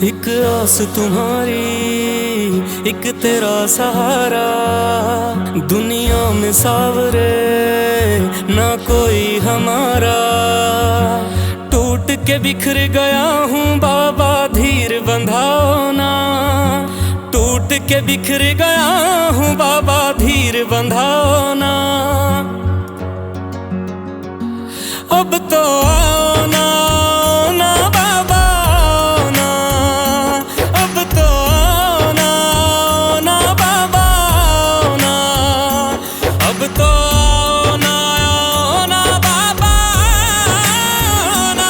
एक आस तुम्हारी, एक तेरा सहारा, दुनिया में सावरे ना कोई हमारा। टूट के बिखर गया हूँ बाबा, धीर बंधाओ ना। टूट के बिखर गया हूँ बाबा, धीर बंधाओ ना। अब तो आओ ना, आओ ना बाबा, आओ ना। अब तो आओ ना, आओ ना बाबा, आओ ना। अब तो आओ ना, आओ ना बाबा, आओ ना।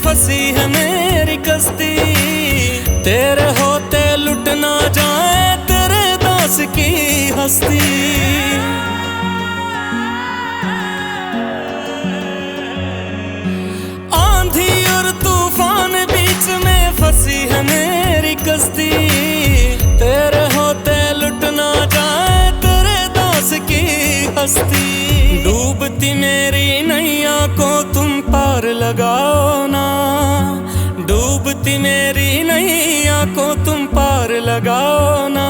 फंसी है मेरी कश्ती, तेरे होते लुट ना जाए तेरे दास की हस्ती। आंधी और तूफान बीच में फंसी है मेरी कश्ती, तेरे होते लुट ना जाए तेरे दास की हस्ती। डूबती मेरी नैया को तुम पार लगाओ ना। डूबती मेरी नैया को तुम पार लगाओ ना।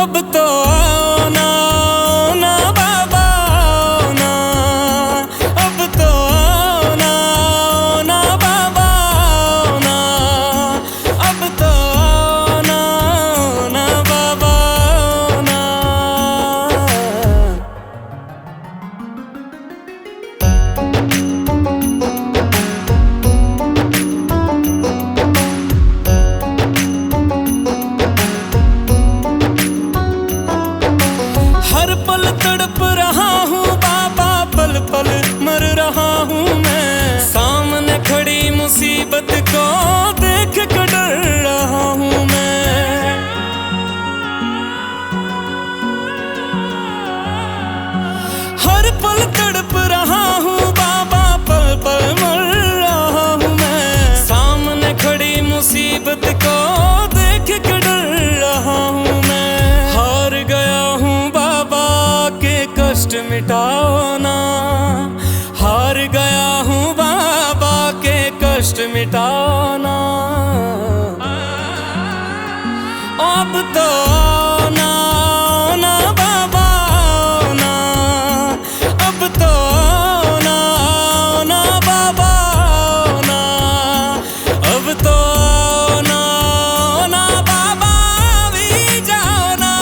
अब तो आओ ना, आओ ना बाबा, आओ ना। अब तो आओ ना, आओ ना बाबा, आओ ना। अब तो आओ ना, आओ ना बाबा, आओ ना। हर पल तड़प रहा हूँ बाबा, पल पल मर रहा हूँ मैं। सामने खड़ी मुसीबत को देख कर डर रहा हूँ मैं। हर पल तड़प रहा हूँ बाबा, पल पल मर रहा हूँ मैं। सामने खड़ी मुसीबत को देख कर डर रहा हूँ मैं। हार गया हूँ बाबा के कष्ट मिटाओ ना। हार गया हूँ बाबा के कष्ट मिटाओ ना। अब तो आओ ना, आओ ना बाबा, आओ ना। अब तो आओ ना, आओ ना बाबा, आओ ना। अब तो आओ ना, आओ ना बाबा, भी जाओ ना।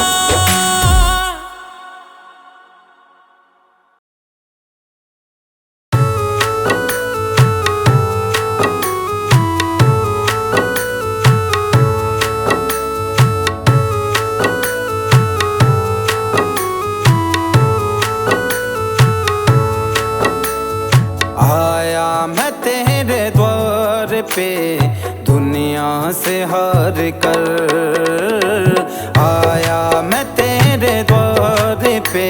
आया मैं तेरे द्वार पे दुनिया से हार कर। आया मैं तेरे द्वार पे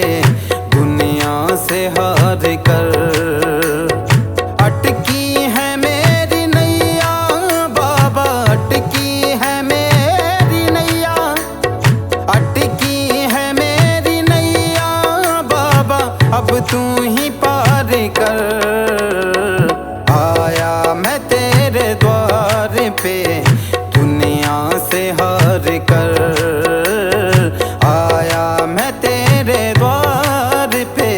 दुनिया से हार कर। अटकी है मेरी नैया बाबा, अटकी है मेरी नैया। अटकी है मेरी नैया बाबा, अब तू ही पार कर। आया मैं तेरे द्वार पे दुनिया से हार कर। आया मैं तेरे द्वार पे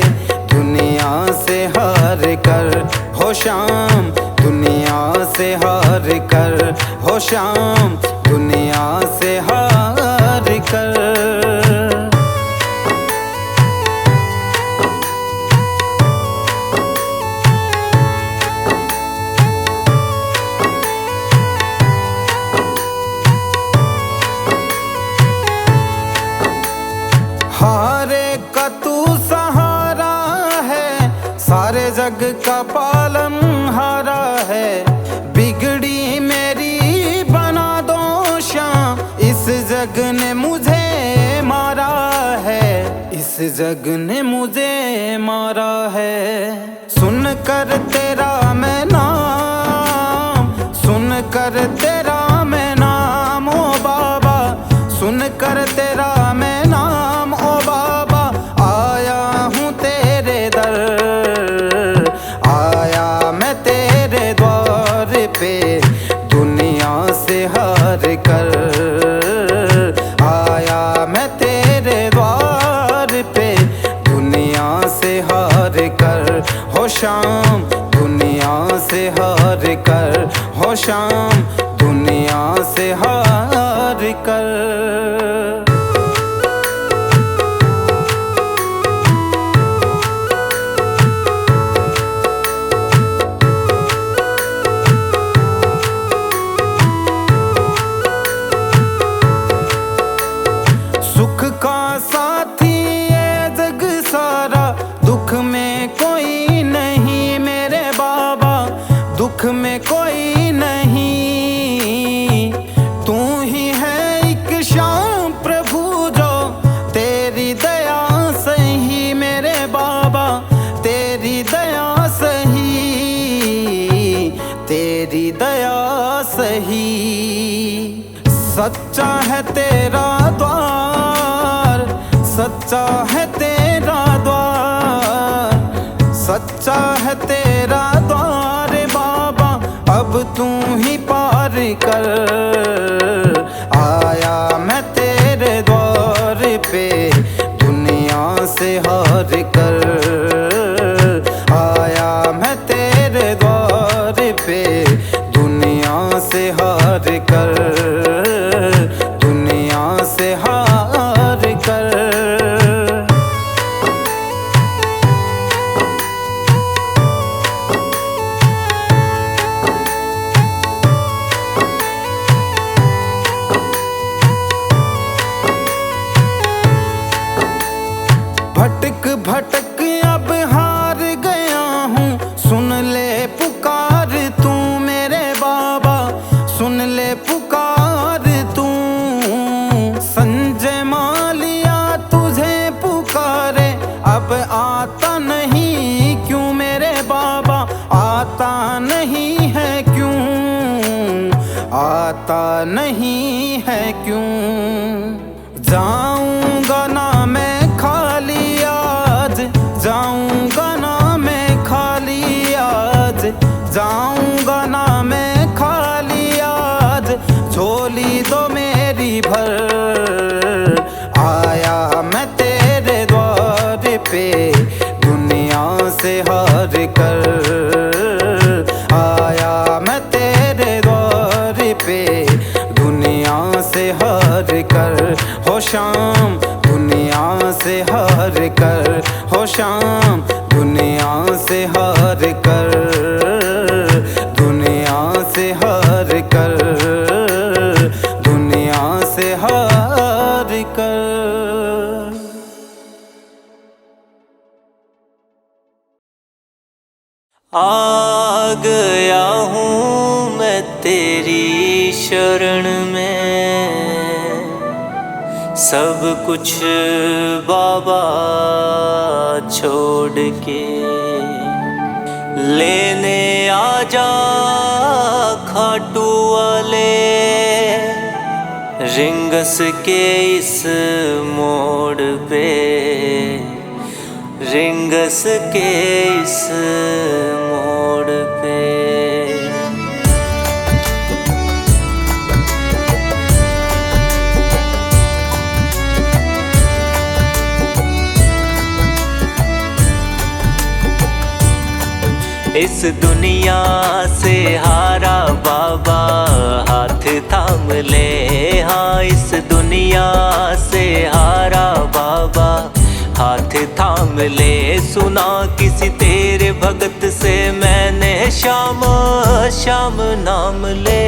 दुनिया से हार कर। हो शाम दुनिया से हार कर। हो शाम दुनिया से हार कर। हारे का तू सहारा है, सारे जग का पालन हारा है। बिगड़ी मेरी जग ने मुझे मारा है, इस जग ने मुझे मारा है। सुन कर तेरा मैं नाम, सुन कर तेरा मैं नाम ओ बाबा, सुन कर तेरा मैं नाम ओ बाबा। आया हूँ तेरे दर, आया मैं तेरे द्वार पे, दुनिया से हार कर। आया मैं तेरे द्वार पे, दुनिया से हार कर। हो शाम दुनिया से हार कर, हो शाम दुनिया से हार कर। सुख का साथी ये जग सारा, दुख में कोई नहीं मेरे बाबा, दुख में कोई नहीं। तू ही है एक शाम प्रभु जो, तेरी दया सही मेरे बाबा, तेरी दया सही, तेरी दया सही। सच्चा है तेरा द्वार, सच्चा है तेरा द्वार, सच्चा है तेरा द्वार बाबा, अब तू ही पार कर। आया मैं तेरे द्वार पे, दुनिया से हार कर। आया मैं तेरे द्वार पे, दुनिया से हार कर, दुनिया से हार कर। भटक भटक अब हार गया हूँ, सुन ले पुकार तू मेरे बाबा, सुन ले पुकार तू। संजय मालिया तुझे पुकारे, अब आता नहीं क्यों मेरे बाबा, आता नहीं है क्यों, आता नहीं है क्यों। जाऊंगा ना मैं खाली आज, जाऊंगा ना मैं खाली आज, जाऊंगा ना मैं खाली आज, झोली दो मेरी भर। आया मैं तेरे द्वार पे, दुनिया से हार कर। आया मैं तेरे द्वार पे, दुनिया से हार कर। हो शाम दुनिया से हार कर, हो शाम दुनिया से हार कर, दुनिया से हार कर, दुनिया से हार कर। आ गया हूँ मैं तेरी शरण में, सब कुछ बाबा छोड़ के। लेने आजा खाटू वाले, रिंगस के इस मोड़ पे, रिंगस के इस मोड़ पे। इस दुनिया से हारा बाबा, हाथ थाम ले। हाँ, इस दुनिया से हारा बाबा, हाथ थाम ले। सुना किसी तेरे भगत से मैंने, श्याम श्याम नाम ले।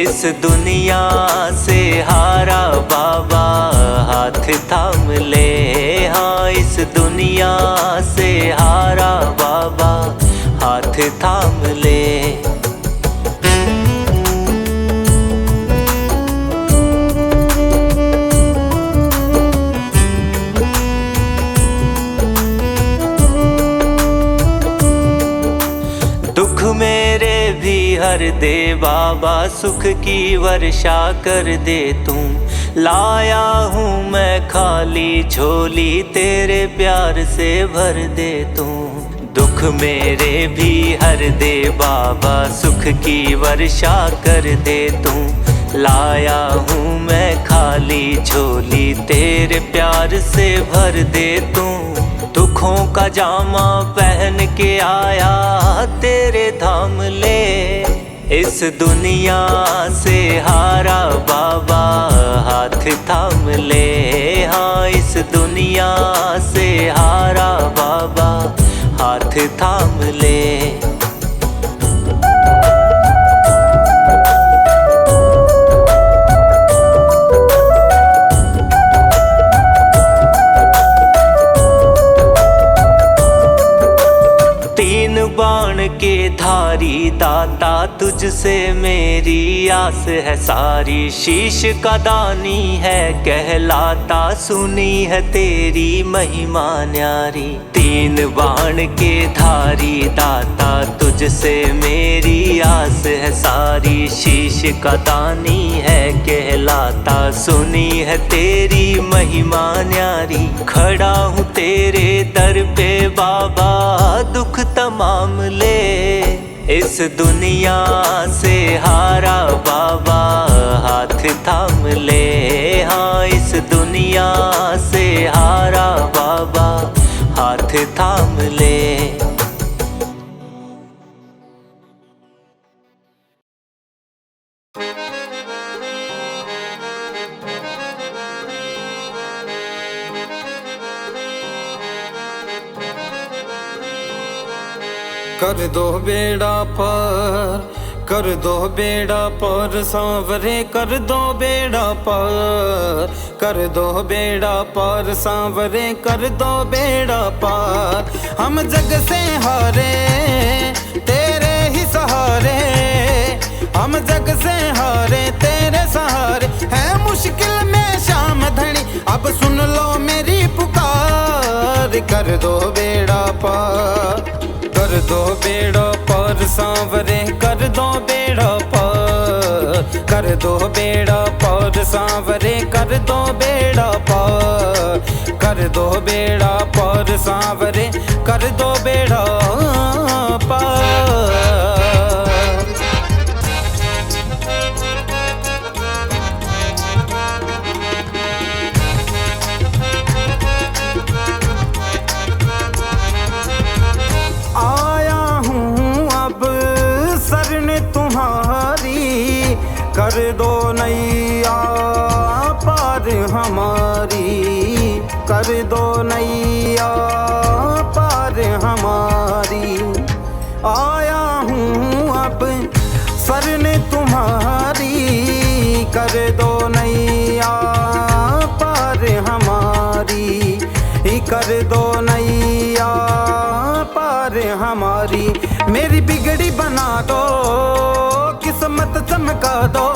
इस दुनिया से हारा बाबा, हाथ थाम ले। हाँ, इस दुनिया से हारा बाबा, हाथ थाम ले। मेरे भी हर दे बाबा, सुख की वर्षा कर दे तू। लाया हूँ मैं खाली झोली, तेरे प्यार से भर दे तू। दुख मेरे भी हर दे बाबा, सुख की वर्षा कर दे तू। लाया हूँ मैं खाली झोली, तेरे प्यार से भर दे तू। दुखों का जामा पहन के आया तेरे धाम ले, इस दुनिया से हारा बाबा हाथ थाम ले। हाँ, इस दुनिया से हारा बाबा हाथ थाम ले। बाण के धारी दाता, तुझसे मेरी आस है सारी। शीश का दानी है कहलाता, सुनी है तेरी महिमा न्यारी। तीन बाण के धारी दाता, तुझसे मेरी आस है सारी। शीश का दानी है कहलाता, सुनी है तेरी महिमा न्यारी। खड़ा हूँ तेरे दर पे बाबा, दुख तमाम ले, इस दुनिया से हारा बाबा हाथ थाम ले। हाँ, इस दुनिया से हारा बाबा हाथ थाम ले। कर दो बेड़ा पार, कर दो बेड़ा पार सांवरे, कर दो बेड़ा पार। कर दो बेड़ा पार सांवरे, कर दो बेड़ा पार। हम जग से हारे तेरे ही सहारे, हम जग से हारे तेरे सहारे। है मुश्किल में शाम धनी, अब सुन लो मेरी पुकार। कर दो बेड़ा पार, कर दो बेड़ा पार सांवरे, कर दो बेड़ा पार। कर दो बेड़ा पार सांवरे, कर दो बेड़ा पार। कर दो बेड़ा पार सांवरे, कर दो बेड़ा पार। कर दो नैया पार हमारी, कर दो नैया पार हमारी। आया हूँ अब शरण तुम्हारी, कर दो नैया पार हमारी। कर दो नैया पार हमारी। मेरी बिगड़ी बना दो, किस्मत चमका दो।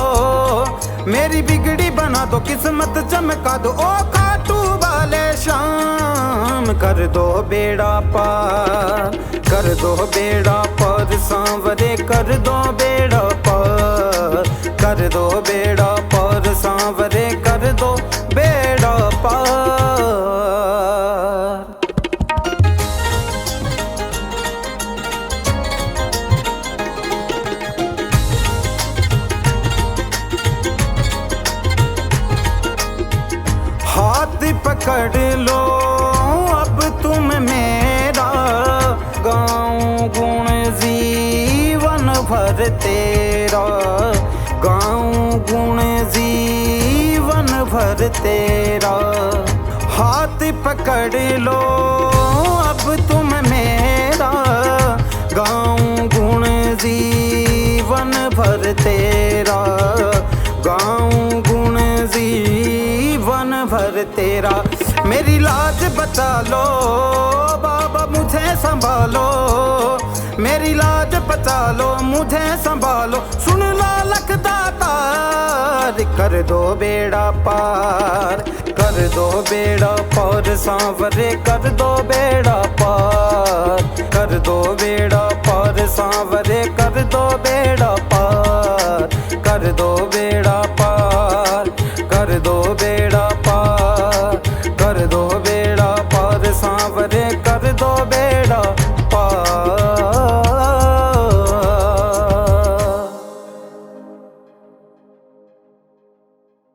मेरी बिगड़ी बना दो, किस्मत चमका दो। ओ काटू वाले शाम, कर दो बेड़ा पार। कर दो बेड़ा पार सांवरे, कर दो बेड़ा पार। कर दो बेड़ा पार सांवरे, कर दो बेड़ा पार। हाथ पकड़ लो अब तुम मेरा, गाऊं गुण जीवन भर तेरा। गाऊं गुण जीवन भर तेरा। हाथ पकड़ लो अब तुम मेरा, गाऊं गुण जीवन भर तेरा। गाऊं गुण जीवन भर तेरा। मेरी लाज बचा लो बाबा, मुझे संभालो। मेरी लाज बचा लो, मुझे संभालो। सुन लो लखदातार, कर दो बेड़ा पार। कर दो बेड़ा पार सांवरे, कर दो बेड़ा पार। कर दो बेड़ा पार और सांवरे कर दो बेड़ा